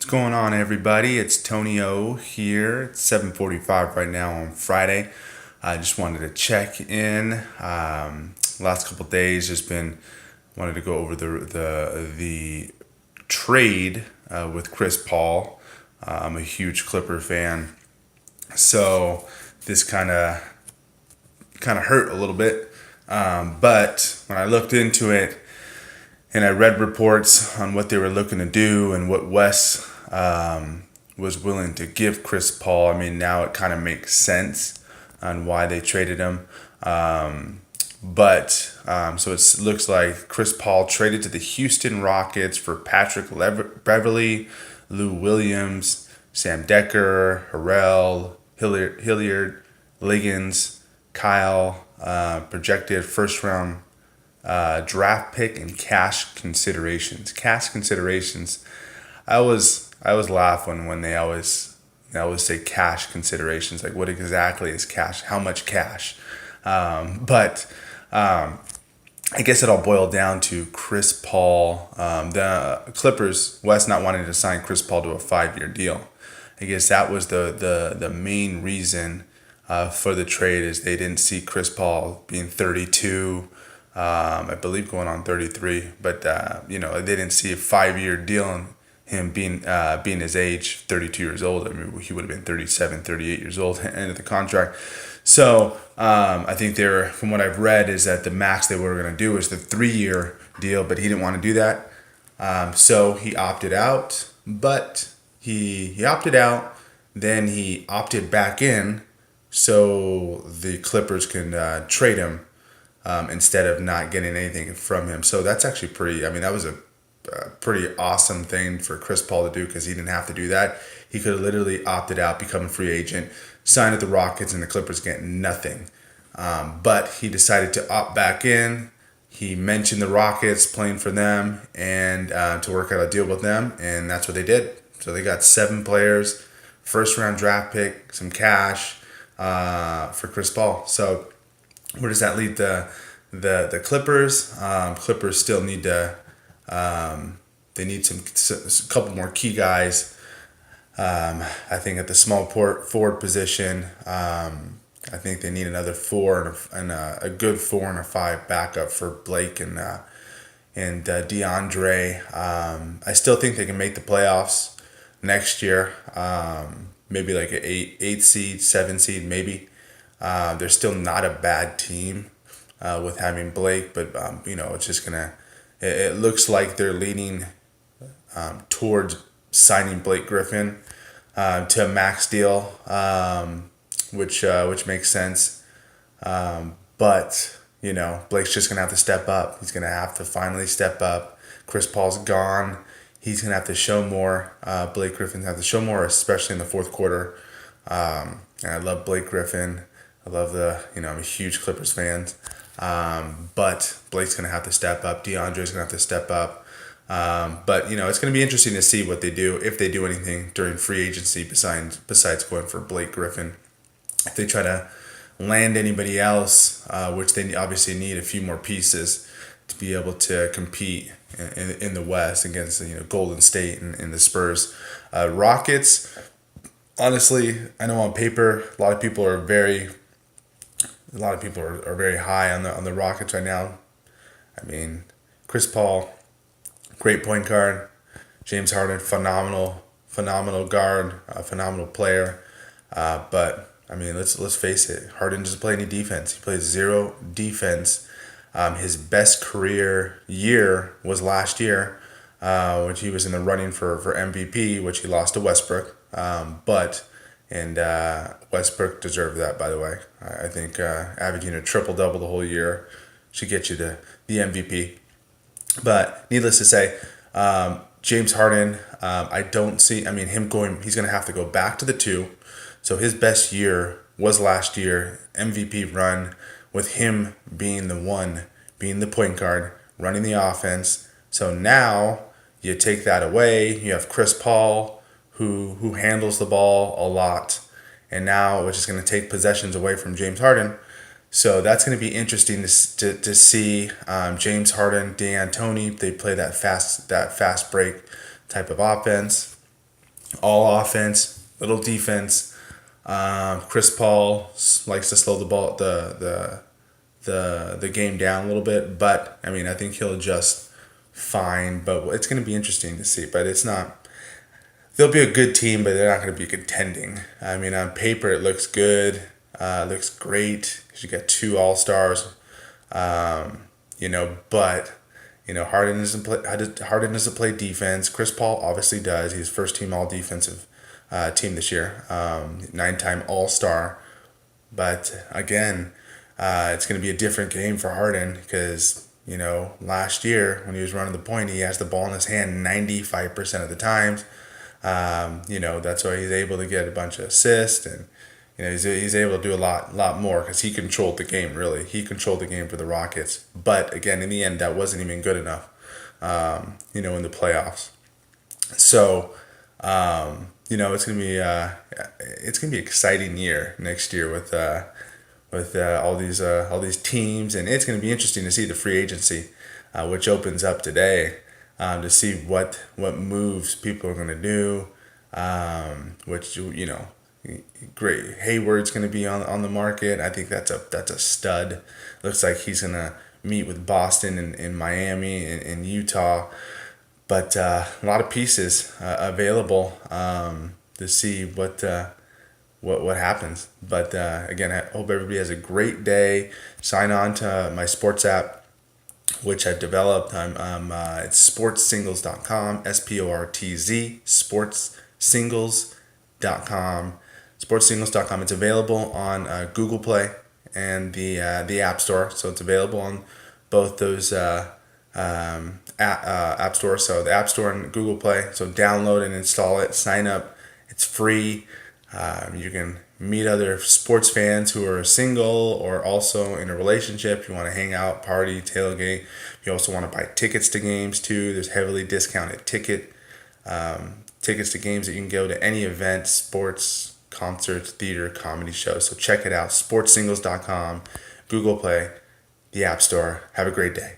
Going on, everybody? It's Tony O here. It's 7:45 right now on Friday. I just wanted to check in. Last couple days, just been wanted to go over the trade with Chris Paul. I'm a huge Clipper fan, so this kind of hurt a little bit. But when I looked into it, and I read reports on what they were looking to do and what Wes was willing to give Chris Paul. I mean, now it kind of makes sense on why they traded him. So it looks like Chris Paul traded to the Houston Rockets for Patrick Beverly, Lou Williams, Sam Decker, Harrell, Hilliard, Liggins, Kyle, projected first round draft pick and cash considerations. Cash considerations. I always laugh when they always say cash considerations. Like, what exactly is cash? How much cash? I guess it all boiled down to Chris Paul. The Clippers, West not wanting to sign Chris Paul to a 5-year deal. I guess that was the main reason for the trade, is they didn't see Chris Paul being 32. I believe going on 33, but they didn't see a 5-year deal on him being his age, 32 years old. I mean, he would have been 37, 38 years old at the end of the contract. So I think from what I've read, is that the max they were going to do is the 3-year deal, but he didn't want to do that. So he opted out, but he opted out, then he opted back in, so the Clippers can trade him instead of not getting anything from him. So that's actually that was a pretty awesome thing for Chris Paul to do, because he didn't have to do that. He could have literally opted out, become a free agent, signed with the Rockets, and the Clippers get nothing. But he decided to opt back in. He mentioned the Rockets, playing for them, and to work out a deal with them, and that's what they did. So they got 7 players, first round draft pick, some cash for Chris Paul. So where does that lead the Clippers? Clippers still need to. They need a couple more key guys. I think at the small forward position, I think they need another 4 and a good 4 and a 5 backup for Blake and DeAndre. I still think they can make the playoffs next year. Maybe like an 8 seed, 7 seed, maybe. They're still not a bad team with having Blake, but it's just gonna. It looks like they're leaning towards signing Blake Griffin to a max deal, which makes sense. But Blake's just gonna have to step up. He's gonna have to finally step up. Chris Paul's gone. He's gonna have to show more. Blake Griffin's gonna have to show more, especially in the fourth quarter. And I love Blake Griffin. I love I'm a huge Clippers fan. But Blake's going to have to step up. DeAndre's going to have to step up. But it's going to be interesting to see what they do, if they do anything during free agency besides going for Blake Griffin. If they try to land anybody else, which they obviously need a few more pieces to be able to compete in the West against Golden State and the Spurs. Rockets, honestly, I know on paper a lot of people are very high on the Rockets right now. I mean, Chris Paul, great point guard. James Harden, phenomenal guard, phenomenal player. But I mean, let's face it. Harden doesn't play any defense. He plays 0 defense. His best career year was last year, which he was in the running for MVP, which he lost to Westbrook. Westbrook deserved that, by the way. I think averaging a triple-double the whole year should get you to the MVP. But needless to say, James Harden, I don't see, him going, he's going to have to go back to the 2. So his best year was last year, MVP run, with him being being the point guard, running the offense. So now you take that away. You have Chris Paul, who handles the ball a lot, and now which is going to take possessions away from James Harden. So that's going to be interesting to see James Harden, D'Antoni. They play that fast break type of offense. All offense, little defense. Chris Paul likes to slow the ball, the game down a little bit, but I mean, I think he'll adjust fine. But it's going to be interesting to see. But it's not. They'll be a good team, but they're not going to be contending. I mean, on paper, it looks good. It looks great because you got two All Stars. But Harden doesn't play defense. Chris Paul obviously does. He's first team All Defensive team this year. 9-time All Star. But again, it's going to be a different game for Harden because last year when he was running the point, he has the ball in his hand 95% of the times. That's why he's able to get a bunch of assists, and he's able to do a lot more because he controlled the game. Really, he controlled the game for the Rockets. But again, in the end, that wasn't even good enough. In the playoffs. So, it's gonna be an exciting year next year with all these teams, and it's gonna be interesting to see the free agency, which opens up today, to see what moves people are gonna do, which great. Hayward's going to be on the market. I think that's a stud. Looks like he's going to meet with Boston and Miami and Utah, but a lot of pieces available to see what happens. But again, I hope everybody has a great day. Sign on to my sports app, which I've developed. It's sportsingles.com, SPORTZ, sportsingles.com. sportsingles.com. It's available on Google Play and the App Store. So it's available on both those app stores. So the App Store and Google Play. So download and install it. Sign up. It's free. You can meet other sports fans who are single or also in a relationship. You want to hang out, party, tailgate. You also want to buy tickets to games too. There's heavily discounted tickets to games that you can go to any event, sports, concerts, theater, comedy shows. So check it out, sportsingles.com, Google Play, the App Store. Have a great day.